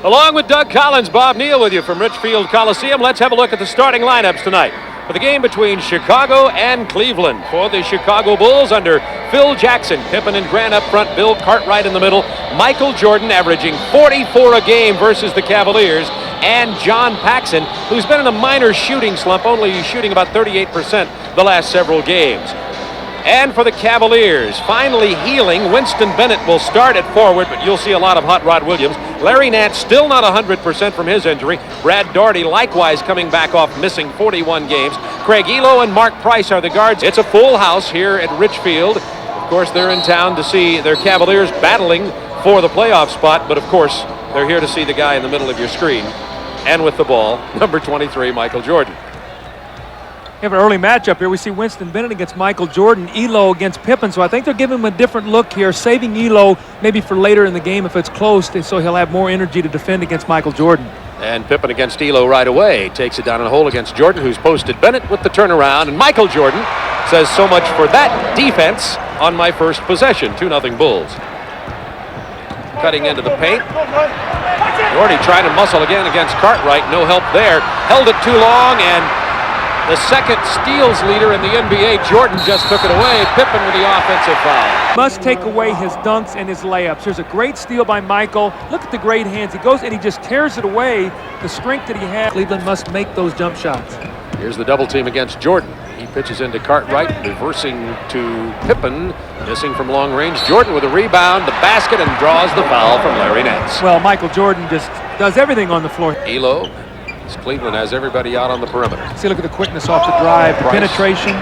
Along with Doug Collins, Bob Neal with you from Richfield Coliseum. Let's have a look at the starting lineups tonight for the game between Chicago and Cleveland. For the Chicago Bulls, under Phil Jackson, Pippen and Grant up front, Bill Cartwright in the middle, Michael Jordan averaging 44 a game versus the Cavaliers, and John Paxson, who's been in a minor shooting slump, only shooting about 38% the last several games. And for the Cavaliers, finally healing, Winston Bennett will start at forward, but you'll see a lot of Hot Rod Williams. Larry Nance still not 100% from his injury. Brad Daugherty likewise coming back off missing 41 games. Craig Elo and Mark Price are the guards. It's a full house here at Richfield. Of course, they're in town to see their Cavaliers battling for the playoff spot, but of course, they're here to see the guy in the middle of your screen. And with the ball, number 23, Michael Jordan. We have an early matchup here. We see Winston Bennett against Michael Jordan, Elo against Pippen. So I think they're giving him a different look here, saving Elo maybe for later in the game if it's close, so he'll have more energy to defend against Michael Jordan. And Pippen against Elo right away. Takes it down in the hole against Jordan, who's posted Bennett with the turnaround. And Michael Jordan says, so much for that defense on my first possession. 2-0 Bulls. Cutting into the paint. Daugherty trying to muscle again against Cartwright. No help there. Held it too long, and the second steals leader in the NBA, Jordan, just took it away. Pippen with the offensive foul. Must take away his dunks and his layups. There's a great steal by Michael. Look at the great hands. He goes and he just tears it away. The strength that he has. Cleveland must make those jump shots. Here's the double team against Jordan. He pitches into Cartwright, reversing to Pippen, missing from long range. Jordan with a rebound, the basket, and draws the foul from Larry Nance. Well, Michael Jordan just does everything on the floor. Elo. Cleveland has everybody out on the perimeter. See, look at the quickness off the drive, the penetration.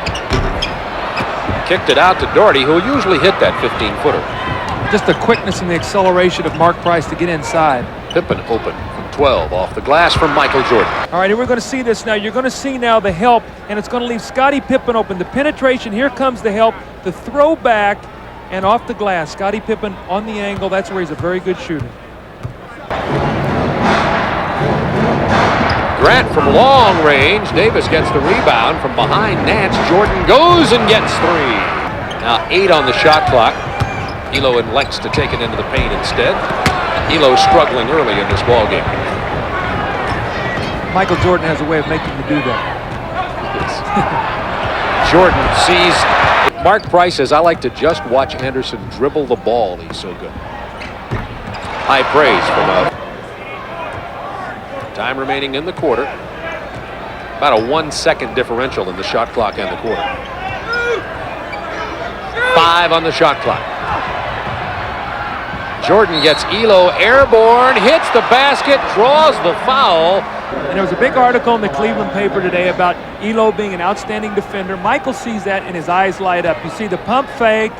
Kicked it out to Daugherty, who usually hit that 15-footer. Just the quickness and the acceleration of Mark Price to get inside. Pippen open from 12 off the glass from Michael Jordan. All right, and we're going to see this now. You're going to see now the help, and it's going to leave Scottie Pippen open. The penetration, here comes the help, the throw back, and off the glass. Scottie Pippen on the angle. That's where he's a very good shooter. Grant from long range. Davis gets the rebound from behind Nance. Jordan goes and gets 3. Now 8 on the shot clock. Elo elects to take it into the paint instead. Elo struggling early in this ball game. Michael Jordan has a way of making you do that. Jordan sees Mark Price says, I like to just watch Anderson dribble the ball. He's so good. High praise from time remaining in the quarter. About a 1-second differential in the shot clock and the quarter. 5 on the shot clock. Jordan gets Elo airborne, hits the basket, draws the foul. And there was a big article in the Cleveland paper today about Elo being an outstanding defender. Michael sees that and his eyes light up. You see the pump fake.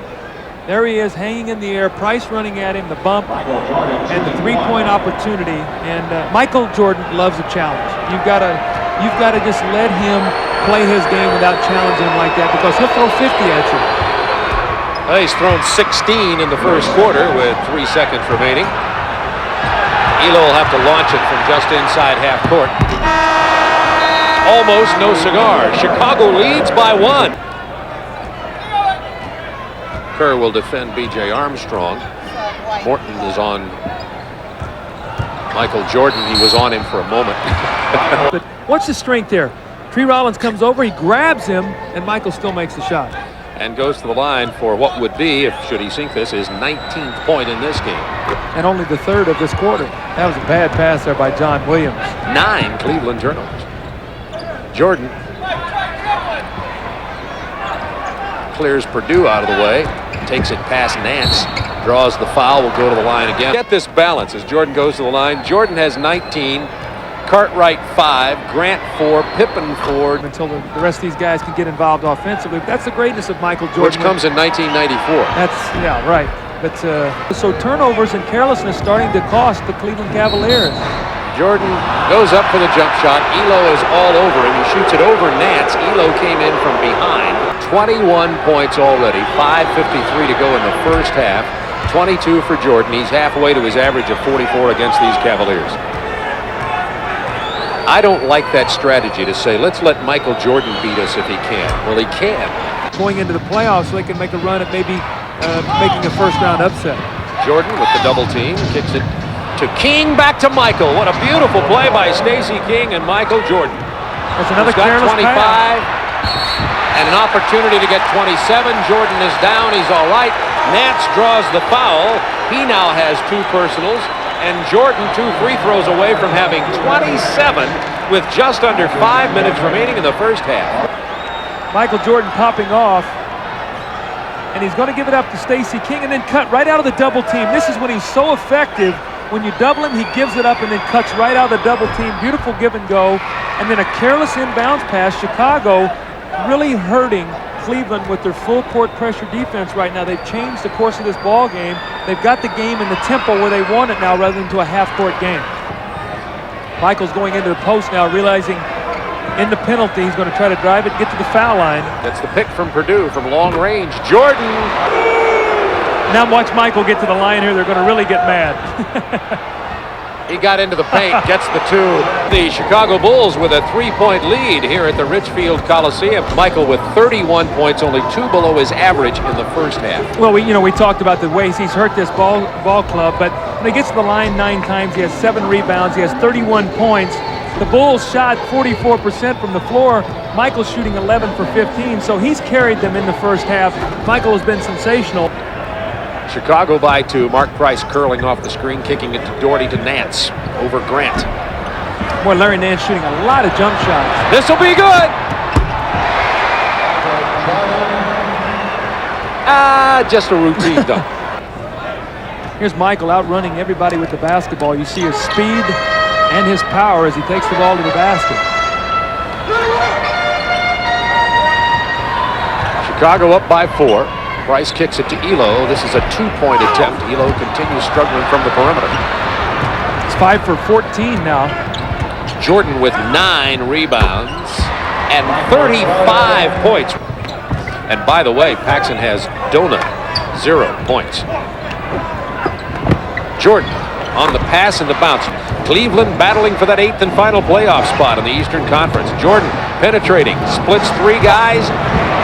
There he is, hanging in the air. Price running at him, the bump, and the three-point opportunity. And Michael Jordan loves a challenge. You've got to just let him play his game without challenging him like that, because he'll throw 50 at you. Well, he's thrown 16 in the first quarter with 3 seconds remaining. Elo will have to launch it from just inside half court. Almost no cigar. Chicago leads by 1. Kerr will defend B.J. Armstrong. Morton is on Michael Jordan. He was on him for a moment. But what's the strength there? Tree Rollins comes over, he grabs him, and Michael still makes the shot. And goes to the line for what would be, if should he sink this, his 19th point in this game. And only the 3rd of this quarter. That was a bad pass there by John Williams. 9 Cleveland turnovers. Jordan clears Purdue out of the way. Takes it past Nance, draws the foul, will go to the line again. Get this balance as Jordan goes to the line. Jordan has 19, Cartwright 5, Grant 4, Pippen 4. Until the rest of these guys can get involved offensively. That's the greatness of Michael Jordan. Which comes in 1994. Yeah, right. But so turnovers and carelessness starting to cost the Cleveland Cavaliers. Jordan goes up for the jump shot. Elo is all over him. He shoots it over Nance. Elo came in from behind. 21 points already. 5:53 to go in the first half. 22 for Jordan. He's halfway to his average of 44 against these Cavaliers. I don't like that strategy to say, let's let Michael Jordan beat us if he can. Well, he can. Going into the playoffs so they can make a run at maybe making a first-round upset. Jordan with the double team, kicks it to King, back to Michael. What a beautiful play by Stacey King and Michael Jordan. That's another He's got careless 25 pass. and an opportunity to get 27. Jordan is down. He's all right. Nance draws the foul. He now has 2 personals. And Jordan 2 free throws away from having 27 with just under 5 minutes remaining in the first half. Michael Jordan popping off. And he's going to give it up to Stacey King and then cut right out of the double team. This is when he's so effective. When you double him, he gives it up and then cuts right out of the double team. Beautiful give and go. And then a careless inbounds pass. Chicago really hurting Cleveland with their full court pressure defense right now. They've changed the course of this ball game. They've got the game in the tempo where they want it now rather than to a half-court game. Michael's going into the post now, realizing in the penalty he's going to try to drive it, get to the foul line. That's the pick from Purdue from long range. Jordan. Now watch Michael get to the line here. They're going to really get mad. He got into the paint, gets the 2. The Chicago Bulls with a 3-point lead here at the Richfield Coliseum. Michael with 31 points, only 2 below his average in the first half. Well, we talked about the ways he's hurt this ball club, but when he gets to the line 9 times, he has 7 rebounds, he has 31 points. The Bulls shot 44% from the floor. Michael's shooting 11 for 15, so he's carried them in the first half. Michael has been sensational. Chicago by 2. Mark Price curling off the screen, kicking it to Doherty to Nance over Grant. Boy, Larry Nance shooting a lot of jump shots. This will be good. Just a routine dunk. Here's Michael outrunning everybody with the basketball. You see his speed and his power as he takes the ball to the basket. Chicago up by 4. Price kicks it to Elo. This is a 2-point attempt. Elo continues struggling from the perimeter. It's 5 for 14 now. Jordan with 9 rebounds and 35 points. And by the way, Paxson has donut, 0 points. Jordan on the pass and the bounce. Cleveland battling for that 8th and final playoff spot in the Eastern Conference. Jordan penetrating, splits 3 guys,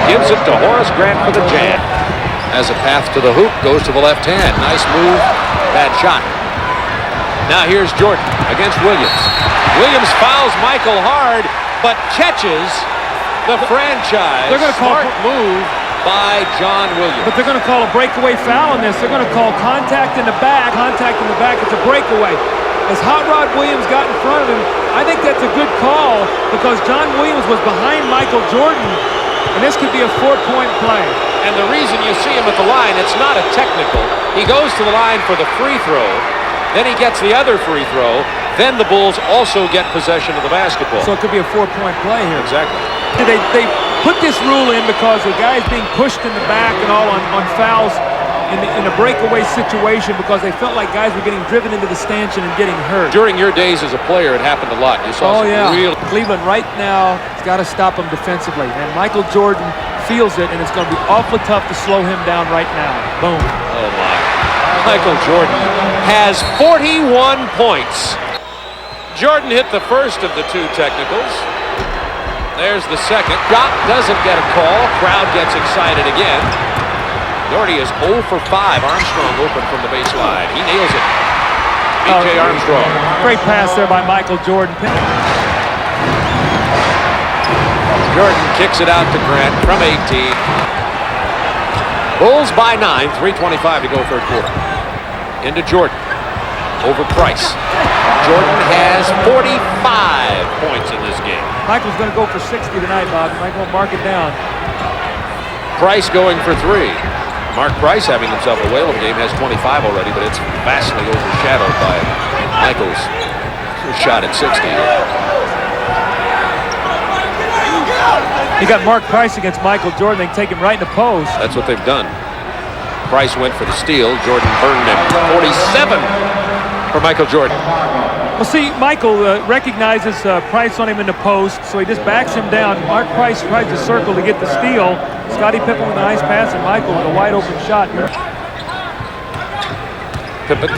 gives it to Horace Grant for the jam. Has a path to the hoop, goes to the left hand. Nice move, bad shot. Now here's Jordan against Williams. Williams fouls Michael hard, but catches the franchise. They're going to call smart move by John Williams. But they're going to call a breakaway foul on this. They're going to call contact in the back. Contact in the back. It's a breakaway. As Hot Rod Williams got in front of him, I think that's a good call because John Williams was behind Michael Jordan, and this could be a 4-point play. And the reason you see him at the line, it's not a technical. He goes to the line for the free throw. Then he gets the other free throw. Then the Bulls also get possession of the basketball. So it could be a 4-point play here. Exactly. They put this rule in because the guy's being pushed in the back and all on fouls in a breakaway situation because they felt like guys were getting driven into the stanchion and getting hurt. During your days as a player, it happened a lot. You saw real... Cleveland right now has got to stop him defensively. And Michael Jordan feels it, and it's going to be awfully tough to slow him down right now. Boom. Oh, my. Michael Jordan has 41 points. Jordan hit the first of the 2 technicals. There's the second. Shot doesn't get a call. Crowd gets excited again. Doherty is 0 for 5. Armstrong open from the baseline. He nails it. B.J. Armstrong. Great pass there by Michael Jordan. Jordan kicks it out to Grant from 18. Bulls by 9. 3:25 to go third quarter. Into Jordan. Over Price. Jordan has 45 points in this game. Michael's going to go for 60 tonight, Bob. You might want to mark it down. Price going for 3. Mark Price, having himself a whale of a game, has 25 already, but it's vastly overshadowed by Michael's shot at 60. You got Mark Price against Michael Jordan. They can take him right in the post. That's what they've done. Price went for the steal. Jordan burned him. 47 for Michael Jordan. Well, see, Michael recognizes Price on him in the post, so he just backs him down. Mark Price tries to circle to get the steal. Scottie Pippen with a nice pass, and Michael with a wide-open shot. Pippen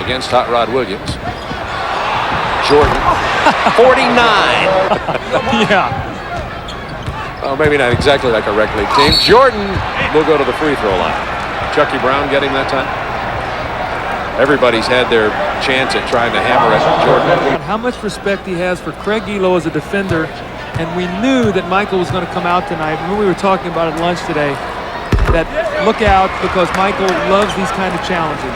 against Hot Rod Williams. Jordan, 49. Yeah. Well, maybe not exactly like a rec league team. Jordan will go to the free throw line. Chucky Brown getting that time. Everybody's had their chance at trying to hammer at Jordan. How much respect he has for Craig Elo as a defender, and we knew that Michael was going to come out tonight. When we were talking about it at lunch today, that look out because Michael loves these kind of challenges.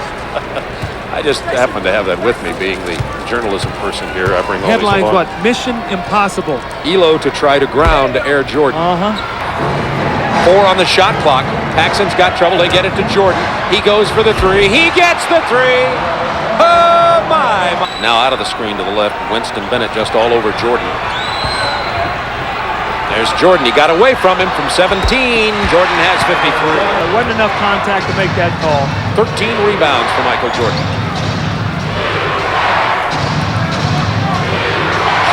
I just happen to have that with me, being the journalism person here. I bring all Headlines these along. what? Mission Impossible. Elo to try to ground to Air Jordan. 4 on the shot clock. Paxson's got trouble. They get it to Jordan. He goes for the 3. He gets the 3. Oh, my. Now out of the screen to the left. Winston Bennett just all over Jordan. There's Jordan. He got away from him from 17. Jordan has 53. There wasn't enough contact to make that call. 13 rebounds for Michael Jordan.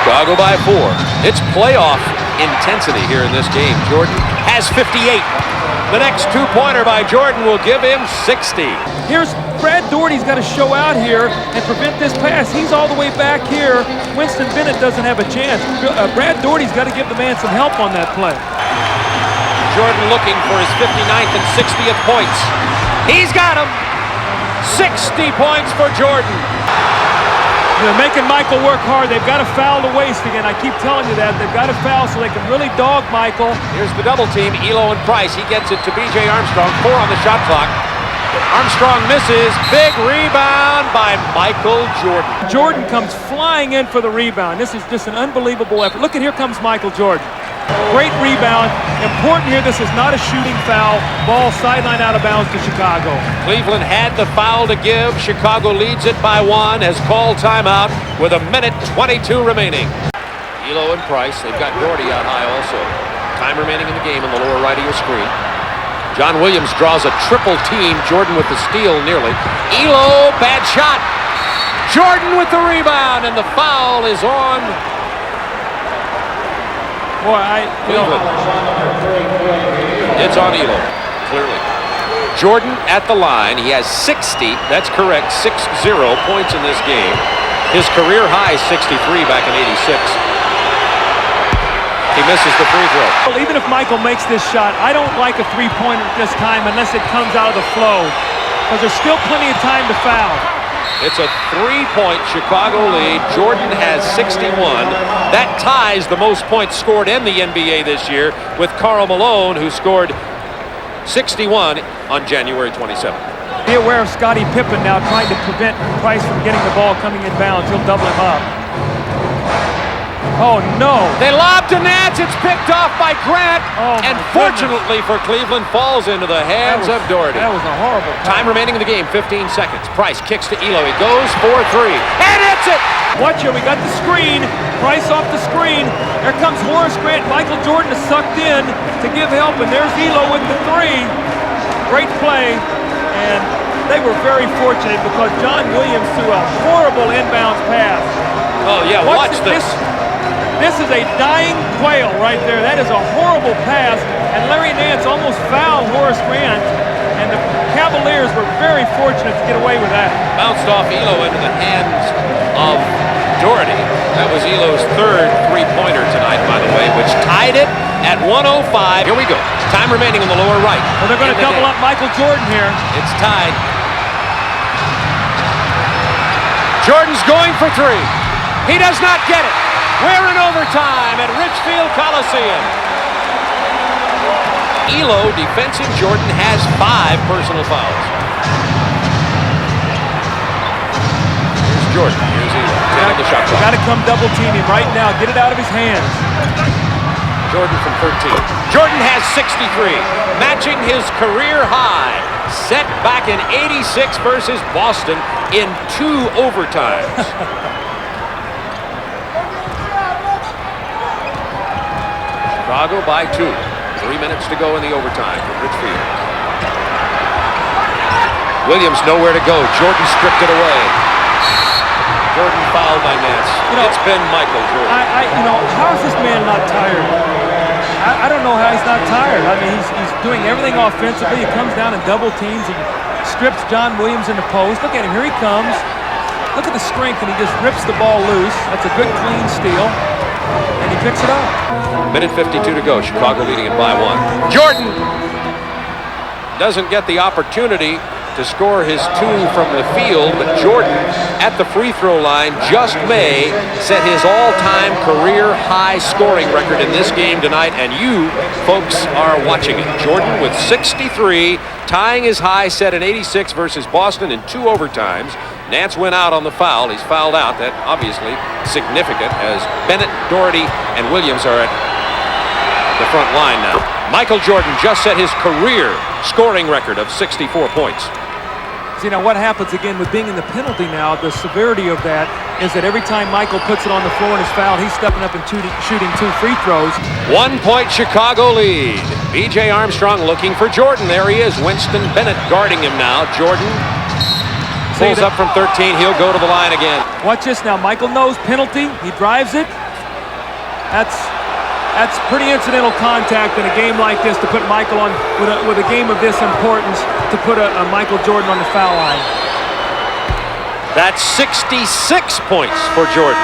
Chicago by 4. It's playoff intensity here in this game. Jordan has 58. The next 2-pointer by Jordan will give him 60. Here's Brad Daugherty's got to show out here and prevent this pass. He's all the way back here. Winston Bennett doesn't have a chance. Brad Daugherty's got to give the man some help on that play. Jordan looking for his 59th and 60th points. He's got him. 60 points for Jordan. They're making Michael work hard. They've got to foul to waste again. I keep telling you that. They've got to foul so they can really dog Michael. Here's the double team, Elo and Price. He gets it to B.J. Armstrong. 4 on the shot clock. Armstrong misses. Big rebound by Michael Jordan. Jordan comes flying in for the rebound. This is just an unbelievable effort. Look at, here comes Michael Jordan. Great rebound. Important here, this is not a shooting foul. Ball sideline out of bounds to Chicago. Cleveland had the foul to give. Chicago leads it by 1, has called timeout with 1:22 remaining. Elo and Price, they've got Daugherty out high also. Time remaining in the game in the lower right of your screen. John Williams draws a triple team. Jordan with the steal nearly. Elo, bad shot. Jordan with the rebound, and the foul is on. Boy, it's on Elo, clearly. Jordan at the line. He has 60, that's correct, 60 points in this game. His career high 63 back in '86. He misses the free throw. Well, even if Michael makes this shot, I don't like a three-pointer at this time unless it comes out of the flow, because there's still plenty of time to foul. It's a 3-point Chicago lead. Jordan has 61. That ties the most points scored in the NBA this year with Karl Malone, who scored 61 on January 27th. Be aware of Scottie Pippen now trying to prevent Price from getting the ball coming inbounds. He'll double him up. Oh, no. They lob to Nance. It's picked off by Grant. Oh, and fortunately for Cleveland, falls into the hands of Daugherty. That was a horrible pass. Time remaining in the game, 15 seconds. Price kicks to Elo. He goes for 3. And hits it! Watch here. We got the screen. Price off the screen. There comes Horace Grant. Michael Jordan is sucked in to give help. And there's Elo with the 3. Great play. And they were very fortunate because John Williams threw a horrible inbounds pass. Oh, yeah. Watch this. This is a dying quail right there. That is a horrible pass, and Larry Nance almost fouled Horace Grant, and the Cavaliers were very fortunate to get away with that. Bounced off Elo into the hands of Daugherty. That was Elo's 3rd three-pointer tonight, by the way, which tied it at 105. Here we go. Time remaining in the lower right. Well, they're going to double up Michael Jordan here. It's tied. Jordan's going for 3. He does not get it. We're in overtime at Richfield Coliseum. Elo, defensive Jordan, has 5 personal fouls. Here's Jordan. Here's Elo. Taking the shot clock. Got to come double team him right now. Get it out of his hands. Jordan from 13. Jordan has 63, matching his career high, set back in '86 versus Boston in 2 overtimes. Chicago by 2. 3 minutes to go in the overtime for Richfield. Williams nowhere to go. Jordan stripped it away. Jordan fouled by Nance. It's been Michael Jordan. How is this man not tired? I don't know how he's not tired. I mean, he's doing everything offensively. He comes down and double teams and strips John Williams in the post. Look at him. Here he comes. Look at the strength, and he just rips the ball loose. That's a good, clean steal. And he picks it up. Minute 52 to go. Chicago leading it by 1. Jordan doesn't get the opportunity to score his 2 from the field, but Jordan at the free throw line just may set his all-time career high scoring record in this game tonight, and you folks are watching it. Jordan with 63, tying his high set in '86 versus Boston in 2 overtimes. Nance went out on the foul. He's fouled out. That obviously significant, as Bennett, Doherty, and Williams are at the front line now. Michael Jordan just set his career scoring record of 64 points. See, now what happens again with being in the penalty now, the severity of that is that every time Michael puts it on the floor and is fouled, he's stepping up and shooting 2 free throws. 1-point Chicago lead. B.J. Armstrong looking for Jordan. There he is. Winston Bennett guarding him now. Jordan pulls up from 13. He'll go to the line again. Watch this now. Michael knows penalty. He drives it. That's pretty incidental contact in a game like this to put Michael on, with a game of this importance, to put a Michael Jordan on the foul line. That's 66 points for Jordan.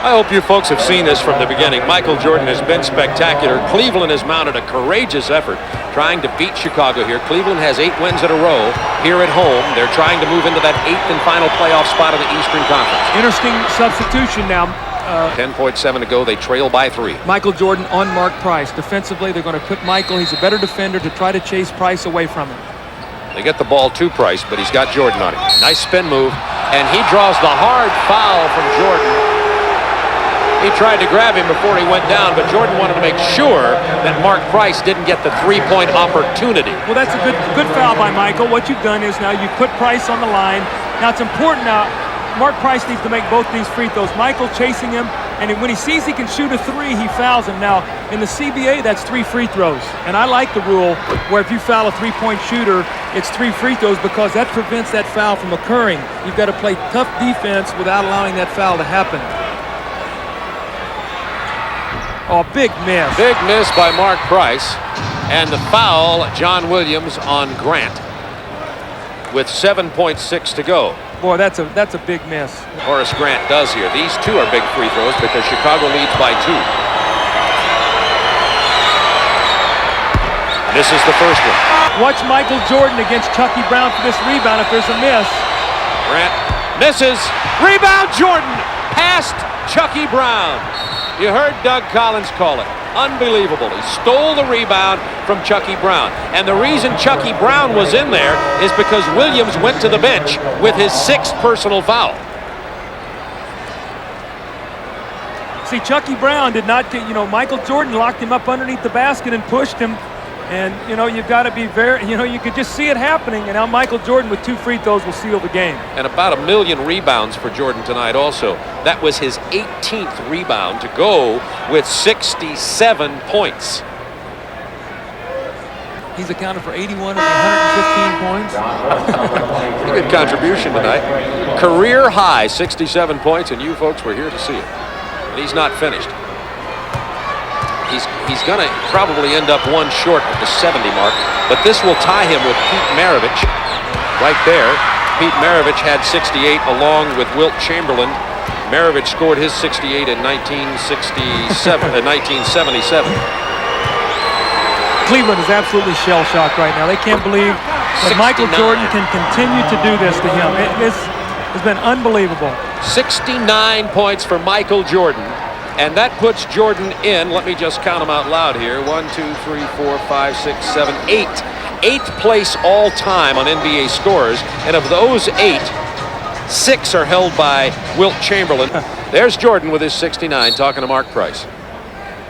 I hope you folks have seen this from the beginning. Michael Jordan has been spectacular. Cleveland has mounted a courageous effort trying to beat Chicago here. Cleveland has 8 wins in a row here at home. They're trying to move into that 8th and final playoff spot of the Eastern Conference. Interesting substitution now. 10.7 to go. They trail by 3. Michael Jordan on Mark Price. Defensively, they're going to put Michael. He's a better defender to try to chase Price away from him. They get the ball to Price, but he's got Jordan on him. Nice spin move, and he draws the hard foul from Jordan. He tried to grab him before he went down, but Jordan wanted to make sure that Mark Price didn't get the 3-point opportunity. Well, that's a good foul by Michael. What you've done is now you put Price on the line. Now it's important now. Mark Price needs to make both these free throws. Michael chasing him, and when he sees he can shoot a 3, he fouls him. Now, in the CBA, that's 3 free throws. And I like the rule where if you foul a 3-point shooter, it's 3 free throws because that prevents that foul from occurring. You've got to play tough defense without allowing that foul to happen. Oh, big miss. Big miss by Mark Price. And the foul, John Williams on Grant with 7.6 to go. Boy, that's a big miss. Horace Grant does here. These 2 are big free throws because Chicago leads by 2. This is the first one. Watch Michael Jordan against Chucky Brown for this rebound if there's a miss. Grant misses. Rebound Jordan past Chucky Brown. You heard Doug Collins call it. Unbelievable. He stole the rebound from Chucky Brown. And the reason Chucky Brown was in there is because Williams went to the bench with his 6th personal foul. See, Chucky Brown did not get, Michael Jordan locked him up underneath the basket and pushed him. And, you've got to be very, you could just see it happening. And now Michael Jordan with 2 free throws will seal the game. And about 1 million rebounds for Jordan tonight also. That was his 18th rebound to go with 67 points. He's accounted for 81 of the 115 points. Pretty good contribution tonight. Career high 67 points, and you folks were here to see it. And he's not finished. He's going to probably end up 1 short of the 70 mark, but this will tie him with Pete Maravich right there. Pete Maravich had 68 along with Wilt Chamberlain. Maravich scored his 68 in 1977. Cleveland is absolutely shell-shocked right now. They can't believe that Michael Jordan can continue to do this to him. This has been unbelievable. 69 points for Michael Jordan. And that puts Jordan in, let me just count them out loud here, 1, 2, 3, 4, 5, 6, 7, 8. 8th place all time on NBA scorers. And of those 8, 6 are held by Wilt Chamberlain. There's Jordan with his 69 talking to Mark Price.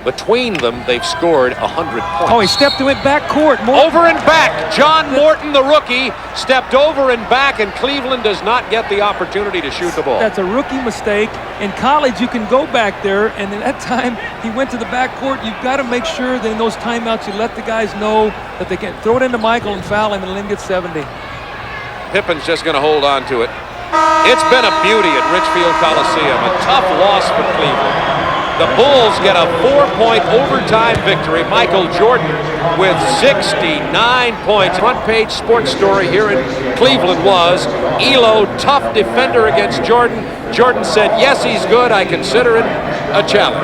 Between them, they've scored 100 points. Oh, he stepped and went back court. Over and back. John Morton, the rookie, stepped over and back, and Cleveland does not get the opportunity to shoot the ball. That's a rookie mistake. In college, you can go back there, and at that time, he went to the back court. You've got to make sure that in those timeouts, you let the guys know that they can throw it into Michael and foul him and let him get 70. Pippen's just going to hold on to it. It's been a beauty at Richfield Coliseum. A tough loss for Cleveland. The Bulls get a 4-point overtime victory. Michael Jordan with 69 points. Front page sports story here in Cleveland was Elo, tough defender against Jordan. Jordan said, yes, he's good. I consider it a challenge.